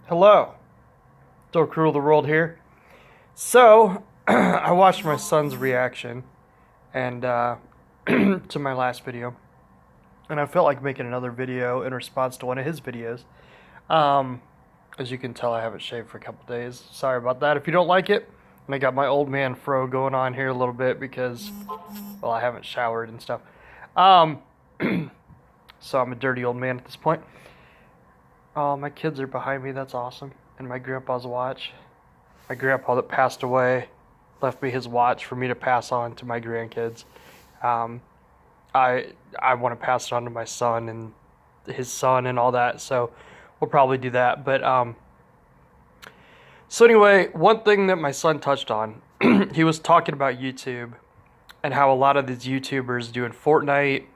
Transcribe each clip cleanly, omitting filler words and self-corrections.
Hello, Dork Rule the World here. So, I watched my son's reaction and to my last video, and I felt like making another video in response to one of his videos. Um, as you can tell, I haven't shaved for a couple days. Sorry about that. If you don't like it, and I got my old man fro going on here a little bit because, well, I haven't showered and stuff. Um, so I'm a dirty old man at this point. Oh, my kids are behind me. That's awesome. And my grandpa's watch. My grandpa that passed away left me his watch for me to pass on to my grandkids. Um, I want to pass it on to my son and his son and all that. So we'll probably do that. But so anyway, one thing that my son touched on, he was talking about YouTube and how a lot of these YouTubers doing Fortnite.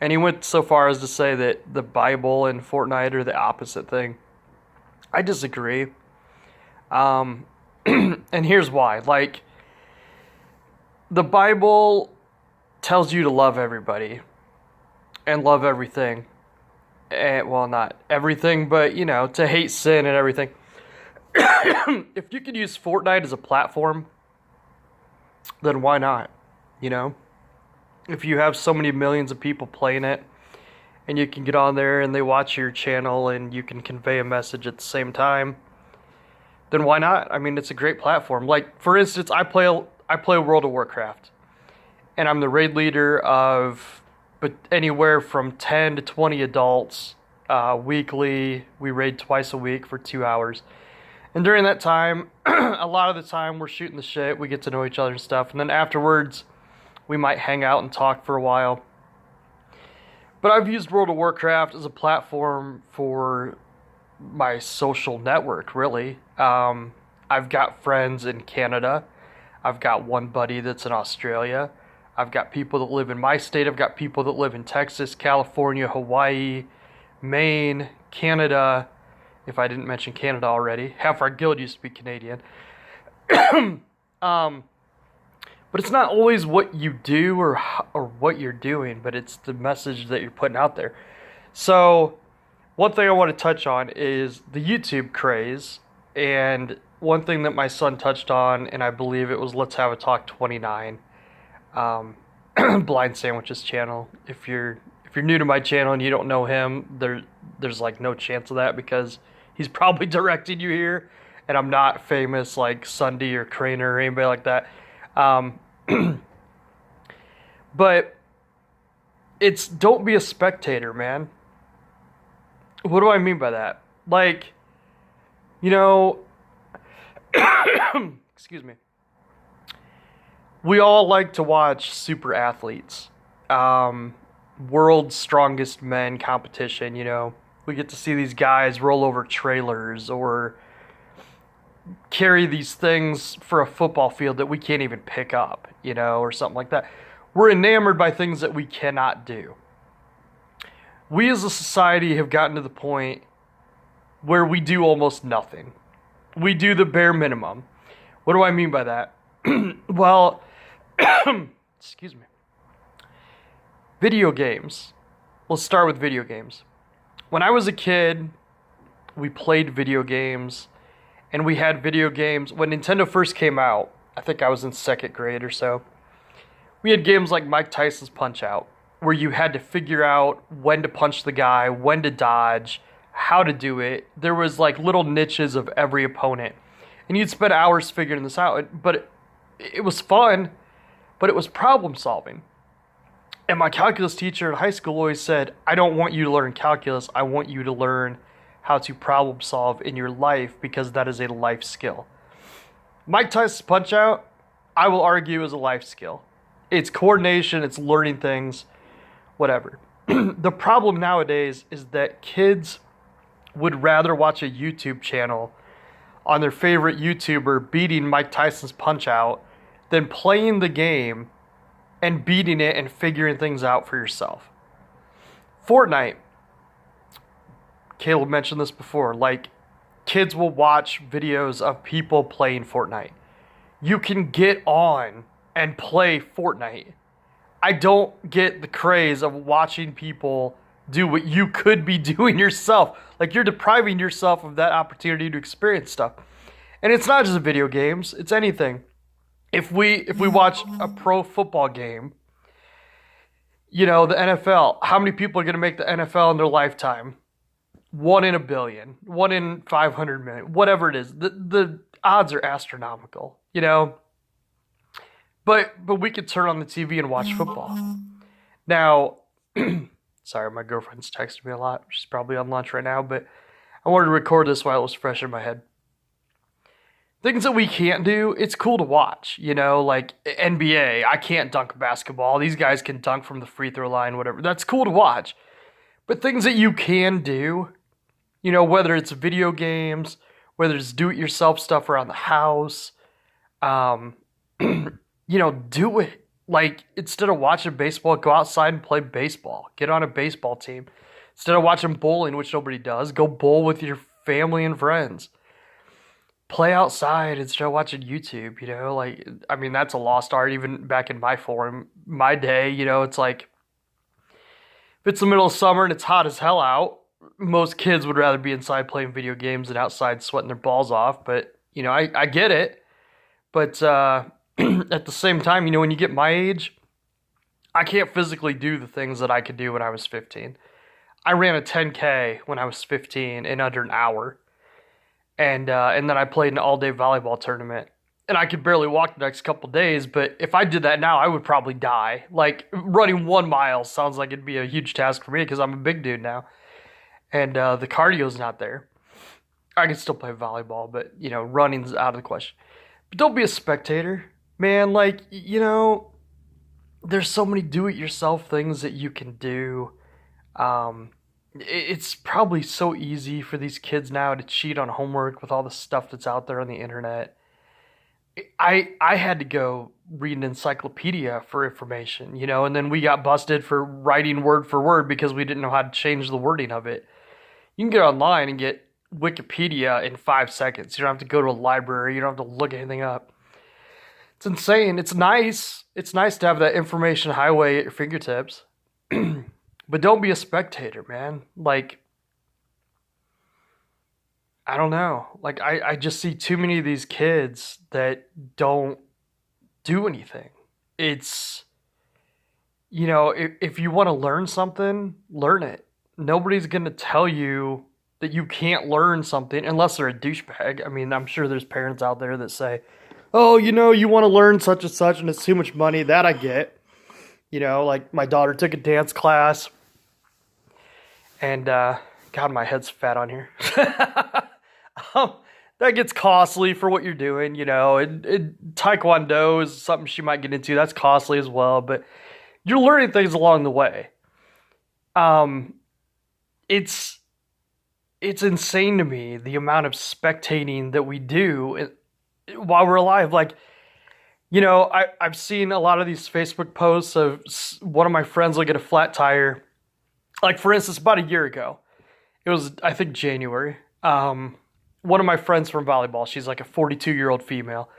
And he went so far as to say that the Bible and Fortnite are the opposite thing. I disagree. And here's why. Like, the Bible tells you to love everybody and love everything. And, well, not everything, but, you know, to hate sin and everything. If you could use Fortnite as a platform, then why not? You know? If you have so many millions of people playing it, and you can get on there and they watch your channel and you can convey a message at the same time, then why not? I mean, it's a great platform. Like, for instance, I play World of Warcraft, and I'm the raid leader of anywhere from 10 to 20 adults weekly. We raid twice a week for 2 hours. And during that time, a lot of the time, we're shooting the shit. We get to know each other and stuff. And then afterwards, we might hang out and talk for a while. But I've used World of Warcraft as a platform for my social network, really. I've got friends in Canada. I've got one buddy that's in Australia. I've got people that live in my state. I've got people that live in Texas, California, Hawaii, Maine, Canada. If I didn't mention Canada already. Half our guild used to be Canadian. But it's not always what you do or what you're doing, but it's the message that you're putting out there. So, one thing I want to touch on is the YouTube craze. And one thing that my son touched on, and I believe it was Let's Have a Talk 29, Blind Sandwiches channel. If you're new to my channel and you don't know him, there's like no chance of that because he's probably directing you here, and I'm not famous like Sunday or Craner or anybody like that. But it's don't be a spectator, man. What do I mean by that? Like, you know, excuse me. We all like to watch super athletes. World's Strongest Men competition, you know. We get to see these guys roll over trailers or carry these things for a football field that we can't even pick up, you know, or something like that. We're enamored by things that we cannot do. We as a society have gotten to the point where we do almost nothing. We do the bare minimum. What do I mean by that? Well, excuse me. Video games. Let's start with video games. When I was a kid, we played video games. And we had video games. When Nintendo first came out, I think I was in second grade or so, we had games like Mike Tyson's Punch-Out, where you had to figure out when to punch the guy, when to dodge, how to do it. There was like little niches of every opponent. And you'd spend hours figuring this out. But it was fun, but it was problem solving. And my calculus teacher in high school always said, I don't want you to learn calculus, I want you to learn how to problem solve in your life because that is a life skill. Mike Tyson's Punch-Out, I will argue, is a life skill. It's coordination, it's learning things, whatever. The problem nowadays is that kids would rather watch a YouTube channel on their favorite YouTuber beating Mike Tyson's Punch-Out than playing the game and beating it and figuring things out for yourself. Fortnite. Caleb mentioned this before, like, kids will watch videos of people playing Fortnite. You can get on and play Fortnite. I don't get the craze of watching people do what you could be doing yourself. Like, you're depriving yourself of that opportunity to experience stuff. And it's not just video games, it's anything. If we watch a pro football game, you know, the NFL, how many people are going to make the NFL in their lifetime? 1 in a billion, 1 in 500 million, whatever it is. The odds are astronomical, you know? But we could turn on the TV and watch football. Now, sorry, my girlfriend's texting me a lot. She's probably on lunch right now, but I wanted to record this while it was fresh in my head. Things that we can't do, it's cool to watch, you know, like NBA. I can't dunk basketball. These guys can dunk from the free throw line, whatever. That's cool to watch. But things that you can do, you know, whether it's video games, whether it's do-it-yourself stuff around the house, you know, do it. Like, instead of watching baseball, go outside and play baseball. Get on a baseball team. Instead of watching bowling, which nobody does, go bowl with your family and friends. Play outside instead of watching YouTube, you know? Like, I mean, that's a lost art even back in my day, you know, it's like, if it's the middle of summer and it's hot as hell out, most kids would rather be inside playing video games than outside sweating their balls off. But, you know, I get it. But at the same time, you know, when you get my age, I can't physically do the things that I could do when I was 15. I ran a 10K when I was 15 in under an hour. And then I played an all-day volleyball tournament. And I could barely walk the next couple days, but if I did that now, I would probably die. Like, running 1 mile sounds like it'd be a huge task for me because I'm a big dude now. And the cardio's not there. I can still play volleyball, but, you know, running's out of the question. But don't be a spectator. Man, like, you know, there's so many do-it-yourself things that you can do. It's probably so easy for these kids now to cheat on homework with all the stuff that's out there on the internet. I had to go read an encyclopedia for information, you know, and then we got busted for writing word for word because we didn't know how to change the wording of it. You can get online and get Wikipedia in 5 seconds. You don't have to go to a library. You don't have to look anything up. It's insane. It's nice. It's nice to have that information highway at your fingertips. But don't be a spectator, man. Like, I don't know. Like, I just see too many of these kids that don't do anything. It's, you know, if you want to learn something, learn it. Nobody's going to tell you that you can't learn something unless they're a douchebag. I mean, I'm sure there's parents out there that say, oh, you know, you want to learn such and such and it's too much money. That I get. You know, like my daughter took a dance class and, God, my head's fat on here. That gets costly for what you're doing, you know. Taekwondo is something she might get into. That's costly as well, but you're learning things along the way. It's insane to me the amount of spectating that we do while we're alive. Like, you know, I've seen a lot of these Facebook posts of one of my friends will get a flat tire. Like, for instance, about a year ago, it was, I think, January. One of my friends from volleyball, she's like a 42-year-old female,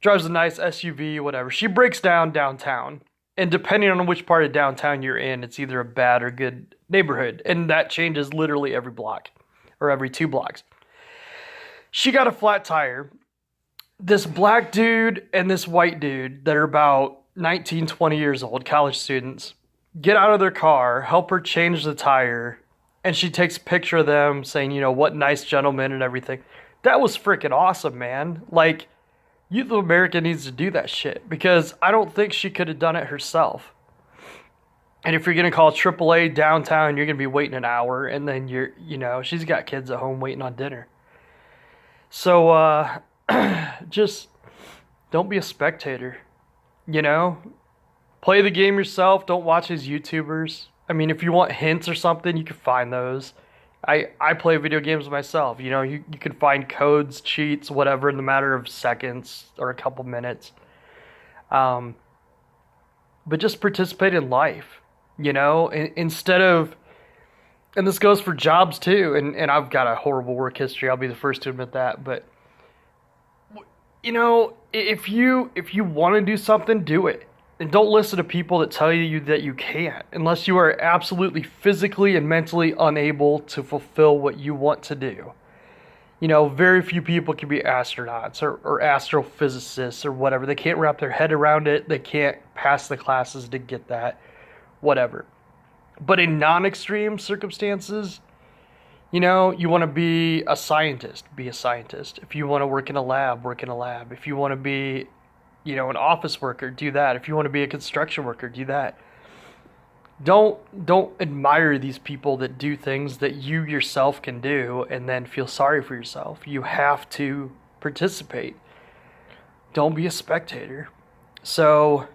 drives a nice SUV, whatever. She breaks down downtown. And depending on which part of downtown you're in, it's either a bad or good neighborhood. And that changes literally every block or every 2 blocks. She got a flat tire. This black dude and this white dude that are about 19, 20 years old, college students, get out of their car, help her change the tire, and she takes a picture of them saying, you know, what nice gentlemen and everything. That was freaking awesome, man. Like, Youth of America needs to do that shit because I don't think she could have done it herself. And if you're going to call AAA downtown, you're going to be waiting an hour, and then you know, she's got kids at home waiting on dinner. So, just don't be a spectator, you know? Play the game yourself. Don't watch these YouTubers. I mean, if you want hints or something, you can find those. I play video games myself. You know, you can find codes, cheats, whatever in the matter of seconds or a couple minutes. But just participate in life, you know, instead of, and this goes for jobs too, and I've got a horrible work history. I'll be the first to admit that. But, you know, if you want to do something, do it. And don't listen to people that tell you that you can't, unless you are absolutely physically and mentally unable to fulfill what you want to do. You know, very few people can be astronauts or astrophysicists or whatever. They can't wrap their head around it. They can't pass the classes to get that, whatever. But in non-extreme circumstances, you know, you want to be a scientist, be a scientist. If you want to work in a lab, work in a lab. If you want to be, you know, an office worker, do that. If you want to be a construction worker, do that. Don't admire these people that do things that you yourself can do and then feel sorry for yourself. You have to participate. Don't be a spectator. So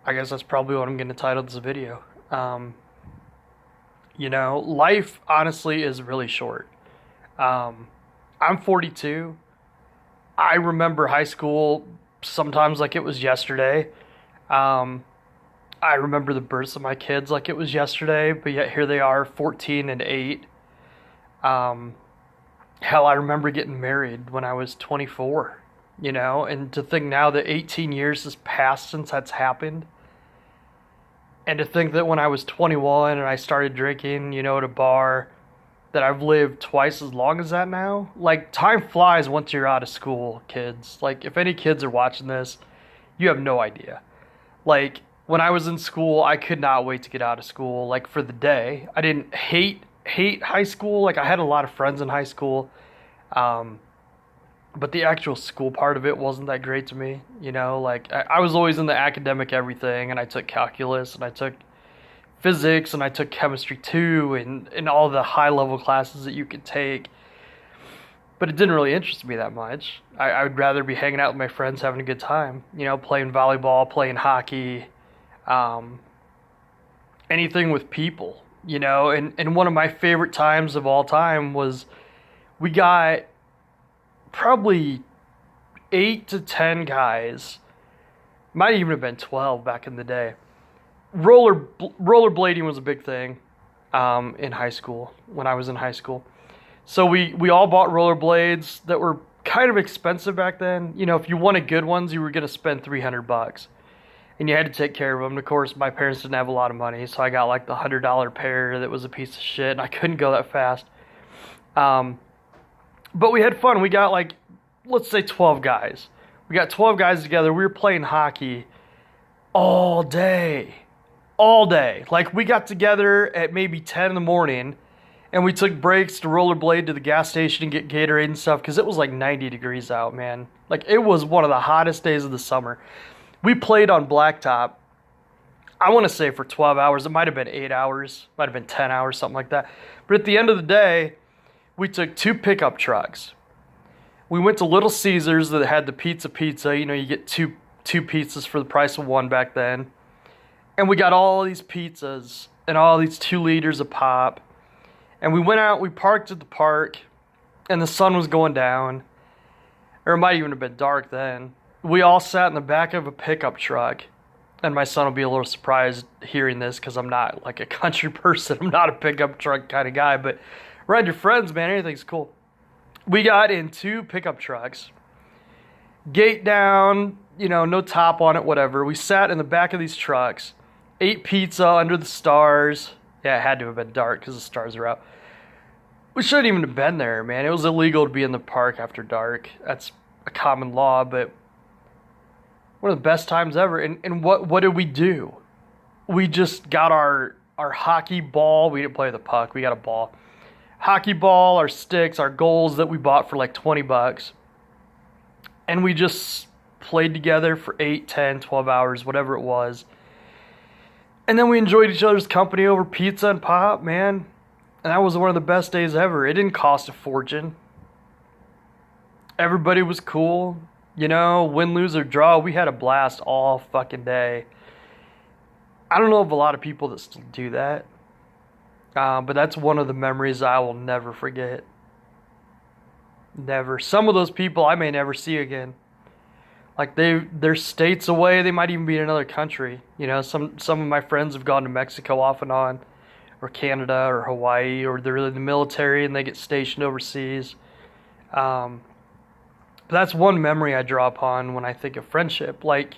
I guess that's probably what I'm going to title this video. You know, life honestly is really short. I'm 42. I remember high school sometimes like it was yesterday. I remember the births of my kids like it was yesterday, but yet here they are, 14 and 8. Hell, I remember getting married when I was 24, you know, and to think now that 18 years has passed since that's happened. And to think that when I was 21 and I started drinking, you know, at a bar, that I've lived twice as long as that now. Like, time flies once you're out of school, kids. Like, if any kids are watching this, you have no idea. Like, when I was in school, I could not wait to get out of school, like, for the day. I didn't hate high school. Like, I had a lot of friends in high school. But the actual school part of it wasn't that great to me, you know? Like, I was always in the academic everything, and I took calculus, and I took physics, and I took chemistry too, and all the high-level classes that you could take. But it didn't really interest me that much. I would rather be hanging out with my friends, having a good time, you know, playing volleyball, playing hockey, anything with people, you know? And one of my favorite times of all time was we got probably 8 to 10 guys, might even have been 12 back in the day. Rollerblading was a big thing in high school, when I was in high school. So we all bought rollerblades that were kind of expensive back then. You know, if you wanted good ones, you were going to spend $300. And you had to take care of them. And of course, my parents didn't have a lot of money, so I got like the $100 pair that was a piece of shit, and I couldn't go that fast. But we had fun. We got like, let's say 12 guys. We got 12 guys together. We were playing hockey all day. All day. Like, we got together at maybe 10 in the morning, and we took breaks to rollerblade to the gas station and get Gatorade and stuff, because it was like 90 degrees out, man. Like, it was one of the hottest days of the summer. We played on blacktop, I want to say for 12 hours. It might have been 8 hours. Might have been 10 hours, something like that. But at the end of the day, we took 2 pickup trucks. We went to Little Caesars that had the pizza. You know, you get two pizzas for the price of one back then. And we got all these pizzas and all these 2 liters of pop. And we went out, we parked at the park, and the sun was going down. Or it might even have been dark then. We all sat in the back of a pickup truck. And my son will be a little surprised hearing this, because I'm not like a country person. I'm not a pickup truck kind of guy, but ride your friends, man. Anything's cool. We got in 2 pickup trucks. Gate down, you know, no top on it, whatever. We sat in the back of these trucks. Ate pizza under the stars. Yeah, it had to have been dark because the stars are out. We shouldn't even have been there, man. It was illegal to be in the park after dark. That's a common law, but one of the best times ever. And what did we do? We just got our hockey ball. We didn't play with a puck. We got a ball. Hockey ball, our sticks, our goals that we bought for like $20. And we just played together for 8, 10, 12 hours, whatever it was. And then we enjoyed each other's company over pizza and pop, man. And that was one of the best days ever. It didn't cost a fortune. Everybody was cool. You know, win, lose, or draw, we had a blast all fucking day. I don't know of a lot of people that still do that. But that's one of the memories I will never forget. Never. Some of those people I may never see again. Like, they're states away. They might even be in another country. You know, some of my friends have gone to Mexico off and on, or Canada, or Hawaii, or they're in the military and they get stationed overseas. But that's one memory I draw upon when I think of friendship. Like,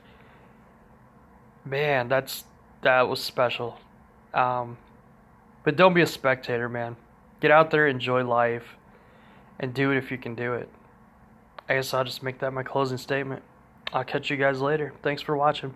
Man, that was special. Um, but don't be a spectator, man. Get out there, enjoy life, and do it if you can do it. I guess I'll just make that my closing statement. I'll catch you guys later. Thanks for watching.